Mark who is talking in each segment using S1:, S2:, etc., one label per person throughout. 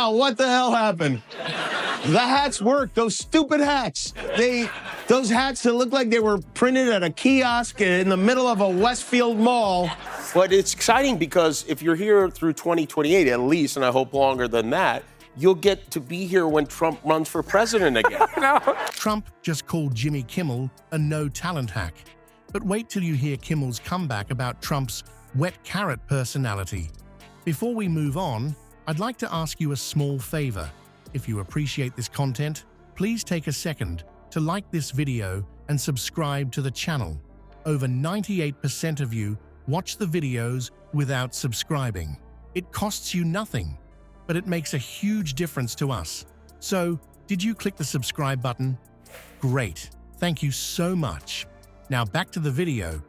S1: Now, what the hell happened? The hats work. Those stupid hats. Those hats that look like they were printed at a kiosk in the middle of a Westfield mall.
S2: But it's exciting because if you're here through 2028 at least, and I hope longer than that, you'll get to be here when Trump runs for president again.
S3: No.
S4: Trump just called Jimmy Kimmel a no-talent hack. But wait till you hear Kimmel's comeback about Trump's wet carrot personality. Before we move on, I'd like to ask you a small favor. If you appreciate this content, please take a second to like this video and subscribe to the channel. Over 98% of you watch the videos without subscribing. It costs you nothing, but it makes a huge difference to us. So, did you click the subscribe button? Great. Thank you so much. Now back to the video.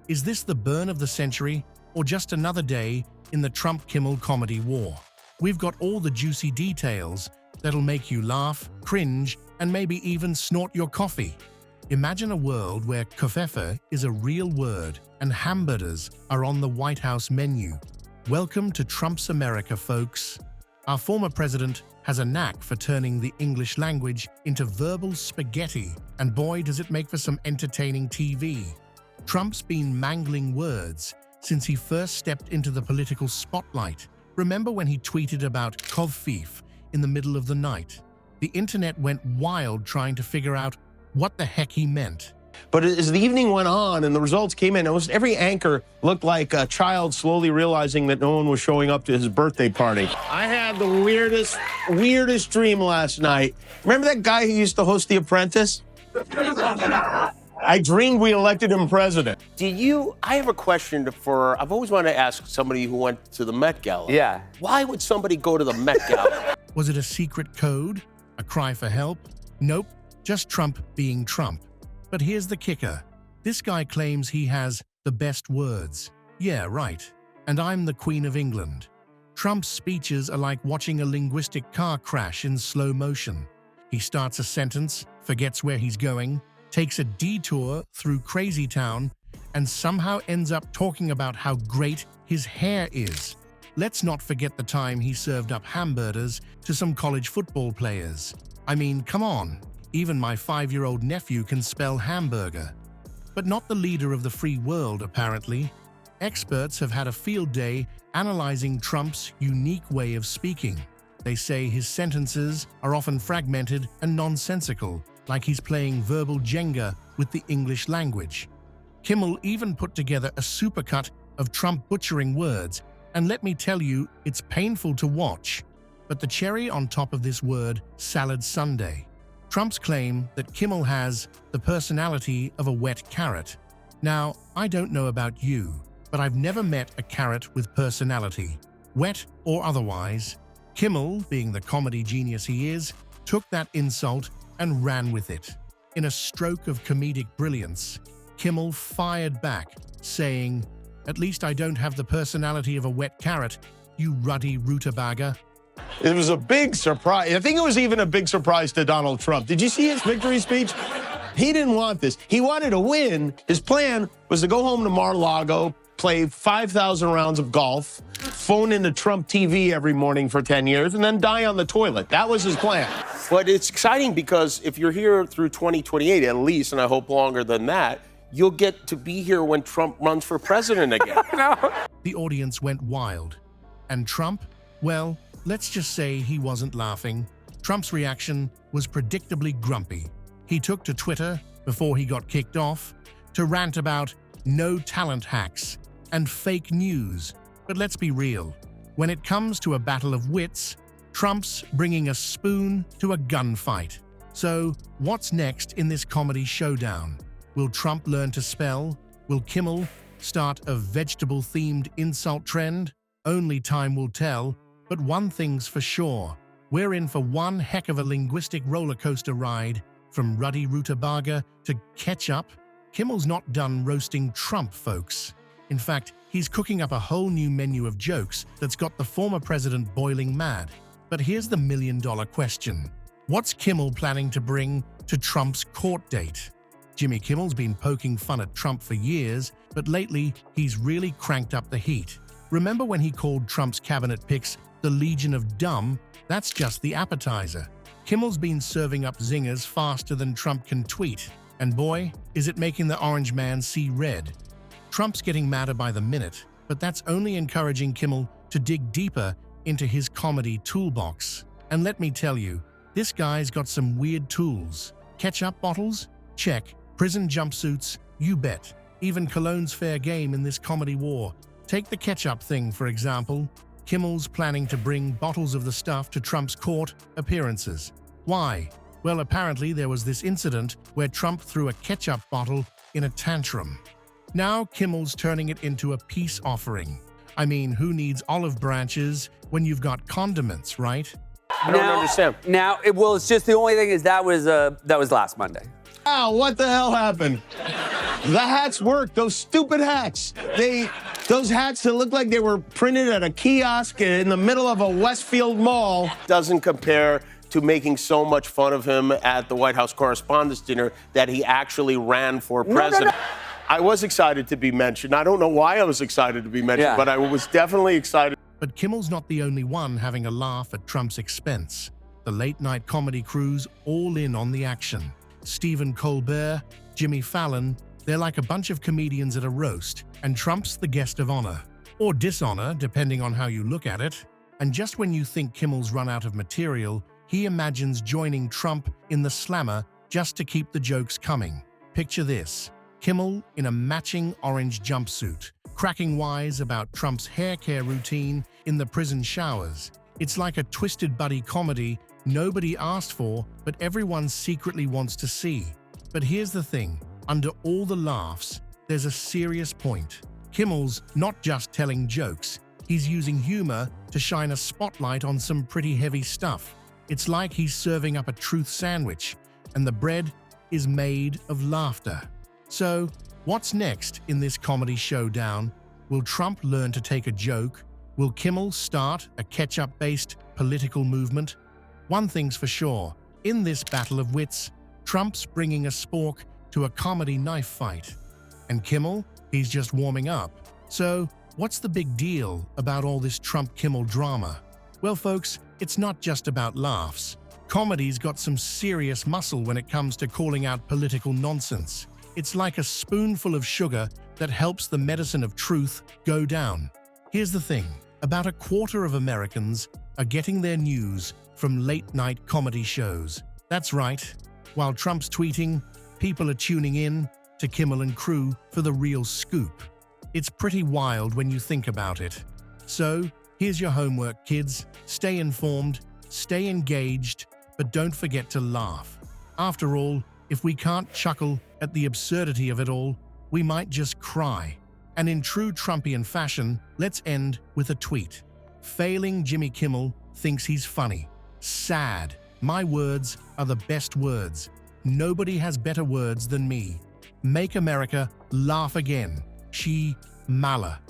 S4: Is this the burn of the century or just another day in the Trump-Kimmel comedy war? We've got all the juicy details that'll make you laugh, cringe, and maybe even snort your coffee. Imagine a world where covfefe is a real word and hamberders are on the White House menu. Welcome to Trump's America, folks. Our former president has a knack for turning the English language into verbal spaghetti, and boy, does it make for some entertaining TV. Trump's been mangling words since he first stepped into the political spotlight. Remember when he tweeted about covfefe in the middle of the night? The internet went wild trying to figure out what the heck he meant.
S1: But as the evening went on and the results came in, almost every anchor looked like a child slowly realizing that no one was showing up to his birthday party. I had the weirdest dream last night. Remember that guy who used to host The Apprentice? I dreamed we elected him president.
S2: I have a question I've always wanted to ask somebody who went to the Met Gala.
S3: Yeah.
S2: Why would somebody go to the Met Gala?
S4: Was it a secret code? A cry for help? Nope, just Trump being Trump. But here's the kicker. This guy claims he has the best words. Yeah, right. And I'm the Queen of England. Trump's speeches are like watching a linguistic car crash in slow motion. He starts a sentence, forgets where he's going, takes a detour through Crazy Town, and somehow ends up talking about how great his hair is. Let's not forget the time he served up hamberders to some college football players. I mean, come on. Even my 5-year-old nephew can spell hamburger. But not the leader of the free world, apparently. Experts have had a field day analyzing Trump's unique way of speaking. They say his sentences are often fragmented and nonsensical, like he's playing verbal Jenga with the English language. Kimmel even put together a supercut of Trump butchering words, and let me tell you, it's painful to watch. But the cherry on top of this word, salad Sunday. Trump's claim that Kimmel has the personality of a wet carrot. Now, I don't know about you, but I've never met a carrot with personality, wet or otherwise. Kimmel, being the comedy genius he is, took that insult and ran with it. In a stroke of comedic brilliance, Kimmel fired back, saying, "At least I don't have the personality of a wet carrot, you ruddy rutabaga."
S1: It was a big surprise. I think it was even a big surprise to Donald Trump. Did you see his victory speech? He didn't want this. He wanted to win. His plan was to go home to Mar-a-Lago, play 5,000 rounds of golf, phone into Trump TV every morning for 10 years, and then die on the toilet. That was his plan.
S2: But it's exciting because if you're here through 2028 at least, and I hope longer than that, you'll get to be here when Trump runs for president again.
S3: No.
S4: The audience went wild. And Trump? Well, let's just say he wasn't laughing. Trump's reaction was predictably grumpy. He took to Twitter, before he got kicked off, to rant about no talent hacks and fake news. But let's be real. When it comes to a battle of wits, Trump's bringing a spoon to a gunfight. So, what's next in this comedy showdown? Will Trump learn to spell? Will Kimmel start a vegetable-themed insult trend? Only time will tell. But one thing's for sure. We're in for one heck of a linguistic rollercoaster ride. From ruddy rutabaga to ketchup, Kimmel's not done roasting Trump, folks. In fact, he's cooking up a whole new menu of jokes that's got the former president boiling mad. But here's the million-dollar question. What's Kimmel planning to bring to Trump's court date? Jimmy Kimmel's been poking fun at Trump for years, but lately he's really cranked up the heat. Remember when he called Trump's cabinet picks the Legion of Dumb? That's just the appetizer. Kimmel's been serving up zingers faster than Trump can tweet. And boy, is it making the orange man see red. Trump's getting madder by the minute, but that's only encouraging Kimmel to dig deeper into his comedy toolbox. And let me tell you, this guy's got some weird tools. Ketchup bottles? Check. Prison jumpsuits? You bet. Even cologne's fair game in this comedy war. Take the ketchup thing, for example. Kimmel's planning to bring bottles of the stuff to Trump's court appearances. Why? Well, apparently there was this incident where Trump threw a ketchup bottle in a tantrum. Now Kimmel's turning it into a peace offering. I mean, who needs olive branches when you've got condiments, right?
S2: I don't understand.
S3: Well, it's just the only thing is that was last Monday.
S1: Wow, what the hell happened? The hats work. Those stupid hats. Those hats that look like they were printed at a kiosk in the middle of a Westfield mall.
S2: Doesn't compare to making so much fun of him at the White House Correspondents' Dinner that he actually ran for president.
S3: No.
S2: I was excited to be mentioned. I don't know why I was excited to be mentioned, but I was definitely excited.
S4: But Kimmel's not the only one having a laugh at Trump's expense. The late-night comedy crew's all in on the action. Stephen Colbert, Jimmy Fallon, they're like a bunch of comedians at a roast, and Trump's the guest of honor. Or dishonor, depending on how you look at it. And just when you think Kimmel's run out of material, he imagines joining Trump in the slammer just to keep the jokes coming. Picture this. Kimmel in a matching orange jumpsuit, cracking wise about Trump's hair care routine in the prison showers. It's like a twisted buddy comedy nobody asked for, but everyone secretly wants to see. But here's the thing, under all the laughs, there's a serious point. Kimmel's not just telling jokes, he's using humor to shine a spotlight on some pretty heavy stuff. It's like he's serving up a truth sandwich, and the bread is made of laughter. So, what's next in this comedy showdown? Will Trump learn to take a joke? Will Kimmel start a ketchup-based political movement? One thing's for sure, in this battle of wits, Trump's bringing a spork to a comedy knife fight. And Kimmel, he's just warming up. So, what's the big deal about all this Trump-Kimmel drama? Well, folks, it's not just about laughs. Comedy's got some serious muscle when it comes to calling out political nonsense. It's like a spoonful of sugar that helps the medicine of truth go down. Here's the thing, about a quarter of Americans are getting their news from late-night comedy shows. That's right. While Trump's tweeting, people are tuning in to Kimmel and crew for the real scoop. It's pretty wild when you think about it. So, here's your homework, kids. Stay informed, stay engaged, but don't forget to laugh. After all, if we can't chuckle at the absurdity of it all, we might just cry. And in true Trumpian fashion, let's end with a tweet. Failing Jimmy Kimmel thinks he's funny. Sad. My words are the best words. Nobody has better words than me. Make America laugh again. She Mala.